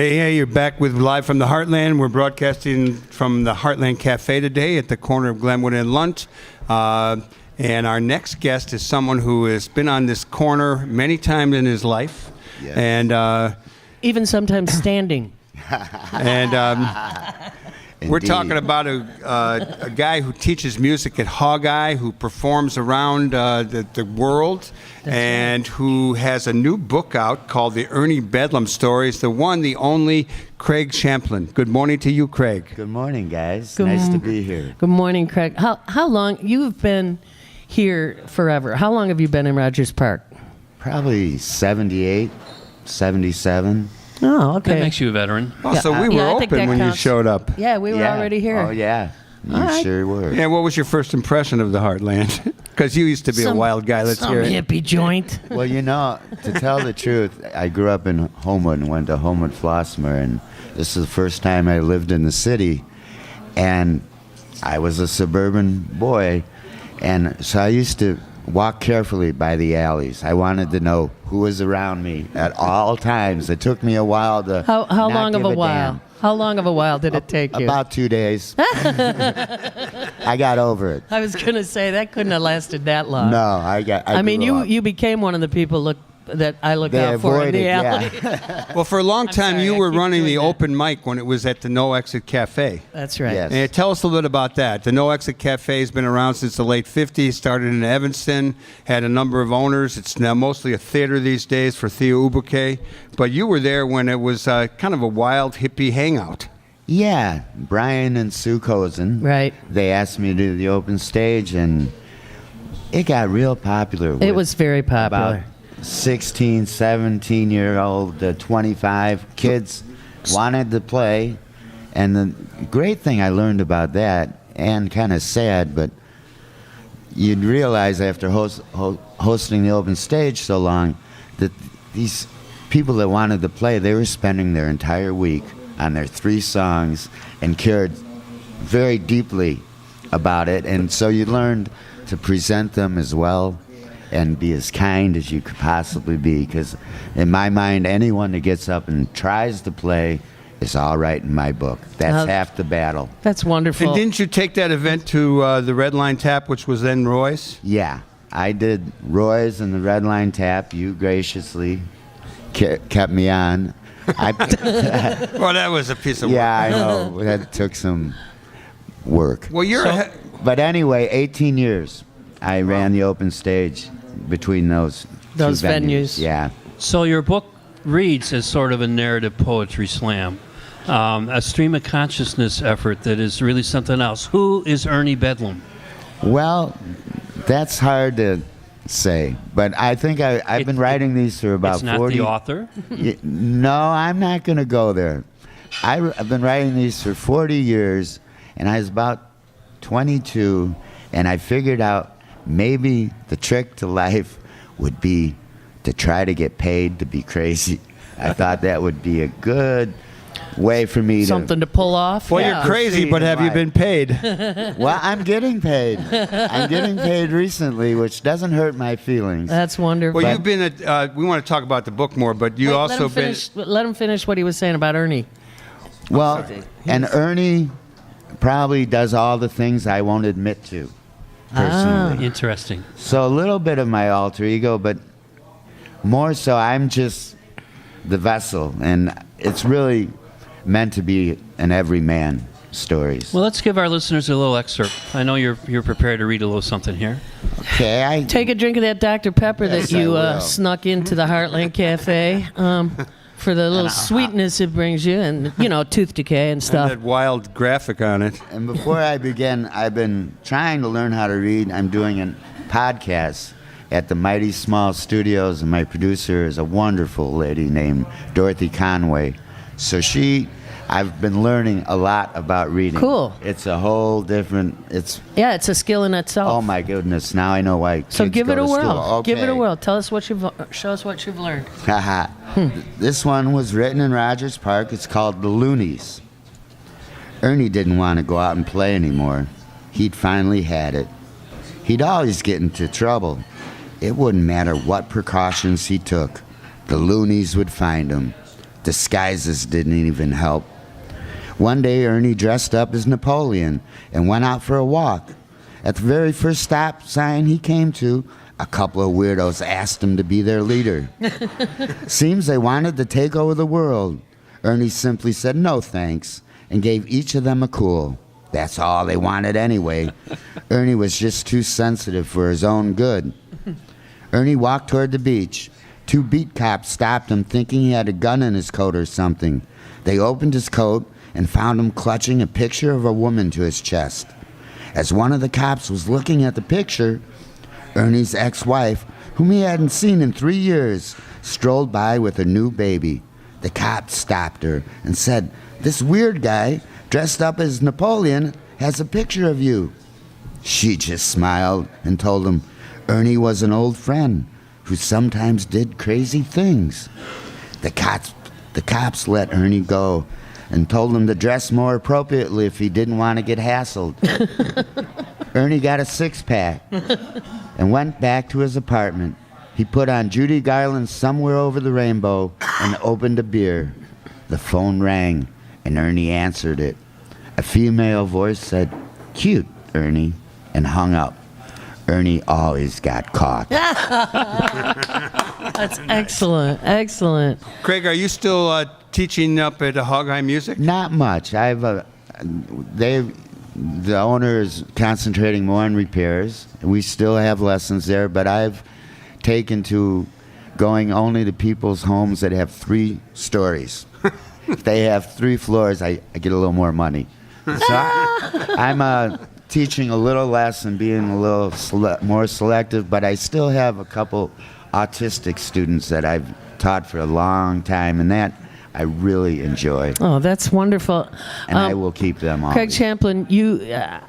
Hey, you're back with Live from the Heartland. We're broadcasting from the Heartland Cafe today at the corner of Glenwood and Lunt. And our next guest is someone who has been on this corner many times in his life. Yes. And even sometimes standing. And we're talking about a guy who teaches music at Hog-Eye, who performs around the world, and who has a new book out called The Ernie Bedlam Stories, the one, the only, Craig Champlin. Good morning to you, Craig. Good morning, guys. Nice to be here. Good morning, Craig. How long? You've been here forever. How long have you been in Rogers Park? Probably 78, 77. Oh, okay. That makes you a veteran. Oh, so we were I think open that when you counts. showed up. Yeah, we were already here. Oh, yeah. You All right. sure were. Yeah, what was your first impression of the Heartland? Because you used to be a wild guy. Let's hear it. Hippie joint. Well, to tell the truth, I grew up in Homewood and went to Homewood Flossmoor, and this is the first time I lived in the city. And I was a suburban boy, and so I used to walk carefully by the alleys. I wanted to know who was around me at all times. It took me a while to How not long of give a while? damn. How long of a while did it take you? About 2 days. I got over it. I was going to say that couldn't have lasted that long. No, I mean, grew up. you became one of the people that I look They out for in avoided, the alley. yeah. Well, for a long time, sorry, you I were keep running doing the that. open mic when it was at the No Exit Cafe. That's right. Yes. And tell us a little bit about that. The No Exit Cafe has been around since the late 50s, started in Evanston, had a number of owners. It's now mostly a theater these days for Theo Ubuke. But you were there when it was kind of a wild hippie hangout. Yeah, Brian and Sue Cozen. Right. They asked me to do the open stage, and it got real popular. It was very popular. About 16, 17-year-old, 25 kids wanted to play. And the great thing I learned about that, and kind of sad, but you'd realize after hosting the open stage so long that these people that wanted to play, they were spending their entire week on their 3 songs and cared very deeply about it. And so you learned to present them as well and be as kind as you could possibly be, because in my mind, anyone that gets up and tries to play is all right in my book. That's half the battle. That's wonderful. And didn't you take that event to the Red Line Tap, which was then Roy's? Yeah, I did Roy's and the Red Line Tap. You graciously kept me on. Well, that was a piece of work. Yeah, I know. That took some work. Well, But anyway, 18 years I ran the open stage between those two venues. Yeah. So your book reads as sort of a narrative poetry slam, a stream of consciousness effort that is really something else. Who is Ernie Bedlam? Well, that's hard to say, but I think I've been writing these for about It's not 40. the author? No, I'm not going to go there. I've been writing these for 40 years, and I was about 22, and I figured out maybe the trick to life would be to try to get paid to be crazy. I thought that would be a good way for me Something to pull off. Well, yeah. you're crazy, but have you been paid? Well, I'm getting paid. I'm getting paid recently, which doesn't hurt my feelings. That's wonderful. Well, you've been at, we want to talk about the book more, but you Wait, also been... Let him finish what he was saying about Ernie. Well, and Ernie probably does all the things I won't admit to, personally. Interesting. So a little bit of my alter ego, but more so I'm just the vessel, and it's really meant to be an everyman stories. Well, let's give our listeners a little excerpt. I know you're prepared to read a little something here. Okay, Take a drink of that Dr. Pepper Yes, that you I will. snuck into the Heartland Cafe for the little sweetness it brings you, and tooth decay and and stuff. that wild graphic on it. And before I begin, I've been trying to learn how to read. I'm doing a podcast at the Mighty Small Studios, and my producer is a wonderful lady named Dorothy Conway. So I've been learning a lot about reading. Cool. It's a whole different, Yeah, it's a skill in itself. oh my goodness, now I know why So kids give go it a to whirl. school. Okay. Give it a whirl. Show us what you've learned. Haha. This one was written in Rogers Park. It's called The Loonies. Ernie didn't want to go out and play anymore. He'd finally had it. He'd always get into trouble. It wouldn't matter what precautions he took. The loonies would find him. Disguises didn't even help. One day, Ernie dressed up as Napoleon and went out for a walk. At the very first stop sign he came to, a couple of weirdos asked him to be their leader. Seems they wanted to take over the world. Ernie simply said no thanks and gave each of them a cool. That's all they wanted anyway. Ernie was just too sensitive for his own good. Ernie walked toward the beach. 2 beat cops stopped him thinking he had a gun in his coat or something. They opened his coat and found him clutching a picture of a woman to his chest. As one of the cops was looking at the picture, Ernie's ex-wife, whom he hadn't seen in 3 years, strolled by with a new baby. The cop stopped her and said, "This weird guy, dressed up as Napoleon, has a picture of you." She just smiled and told him Ernie was an old friend who sometimes did crazy things. The cops let Ernie go and told him to dress more appropriately if he didn't want to get hassled. Ernie got a 6-pack and went back to his apartment. He put on Judy Garland's Somewhere Over the Rainbow and opened a beer. The phone rang, and Ernie answered it. A female voice said, "Cute, Ernie," and hung up. Ernie always got caught. That's excellent. Excellent. Craig, are you still teaching up at Hog High Music? Not much. The owner is concentrating more on repairs. We still have lessons there, but I've taken to going only to people's homes that have 3 stories. If they have 3 floors, I get a little more money. So I'm teaching a little less and being a little more selective, but I still have a couple autistic students that I've taught for a long time, and that I really enjoy. Oh, that's wonderful. And I will keep them all. Craig Champlin,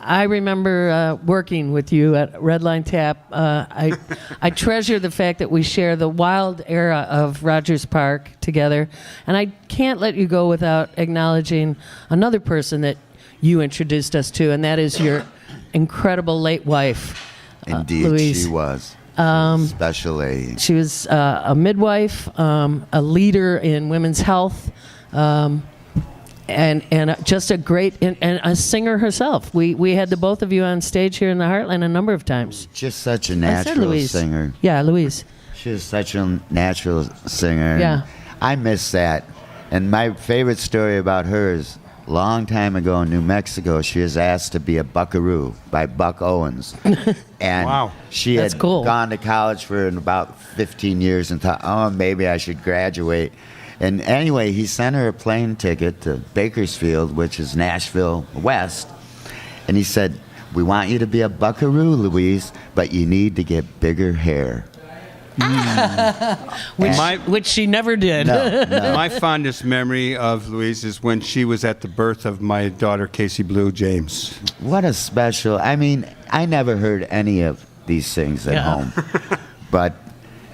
I remember working with you at Redline Tap. I treasure the fact that we share the wild era of Rogers Park together, and I can't let you go without acknowledging another person that you introduced us to, and that is your incredible late wife, Indeed, Louise. she was. Special lady. She was a midwife, a leader in women's health, and just a great and a singer herself. We had the both of you on stage here in the Heartland a number of times. Just such a I said natural Louise. singer. Yeah, Louise. She was such a natural singer. Yeah. I miss that. And my favorite story about her is a long time ago in New Mexico, she was asked to be a buckaroo by Buck Owens. And Wow. she That's had cool. gone to college for about 15 years and thought, oh, maybe I should graduate. And anyway, he sent her a plane ticket to Bakersfield, which is Nashville West. And he said, we want you to be a buckaroo, Louise, but you need to get bigger hair. Which she never did. No. My fondest memory of Louise is when she was at the birth of my daughter, Casey Blue James. What a special, I mean, I never heard any of these things at Yeah. home. But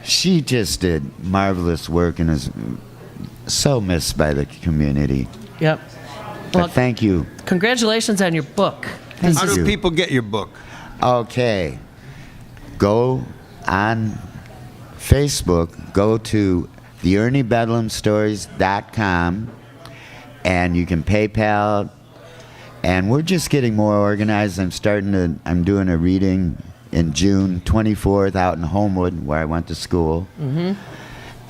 she just did marvelous work and is so missed by the community. Yep. But Well, thank you. congratulations on your book. Thank How you. do people get your book? Okay. Go on Facebook, go to theerniebedlamstories.com, and you can PayPal. And we're just getting more organized. I'm doing a reading in June 24th out in Homewood, where I went to school. Mm-hmm.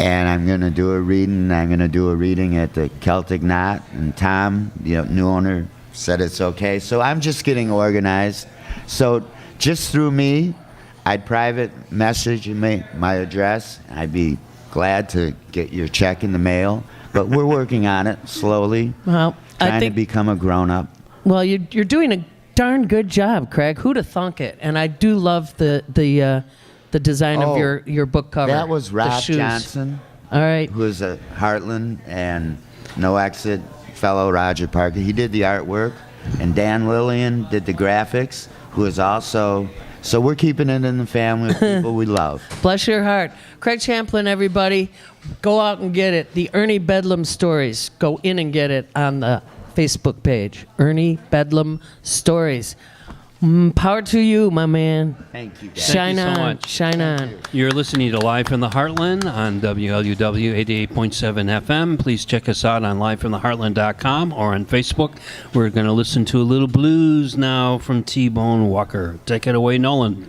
And I'm going to do a reading. I'm going to do a reading at the Celtic Knot. And Tom, the new owner, said it's okay. So I'm just getting organized. So just through me, I'd private message you my address. I'd be glad to get your check in the mail. But we're working on it slowly, Well, I trying think to become a grown-up. Well, you're doing a darn good job, Craig. Who'd have thunk it? And I do love the design of Oh, your book cover. That was The Rob shoes. Johnson, All right. who is a Heartland and No Exit fellow Roger Parker. He did the artwork, and Dan Lillian did the graphics, who is also... So we're keeping it in the family of people we love. Bless your heart. Craig Champlin, everybody, go out and get it. The Ernie Bedlam Stories. Go in and get it on the Facebook page. Ernie Bedlam Stories. Power to you, my man. Thank you, guys. Shine you so on. much. Shine on. You're listening to Live from the Heartland on WLUW 88.7 FM. Please check us out on livefromtheheartland.com or on Facebook. We're going to listen to a little blues now from T-Bone Walker. Take it away, Nolan.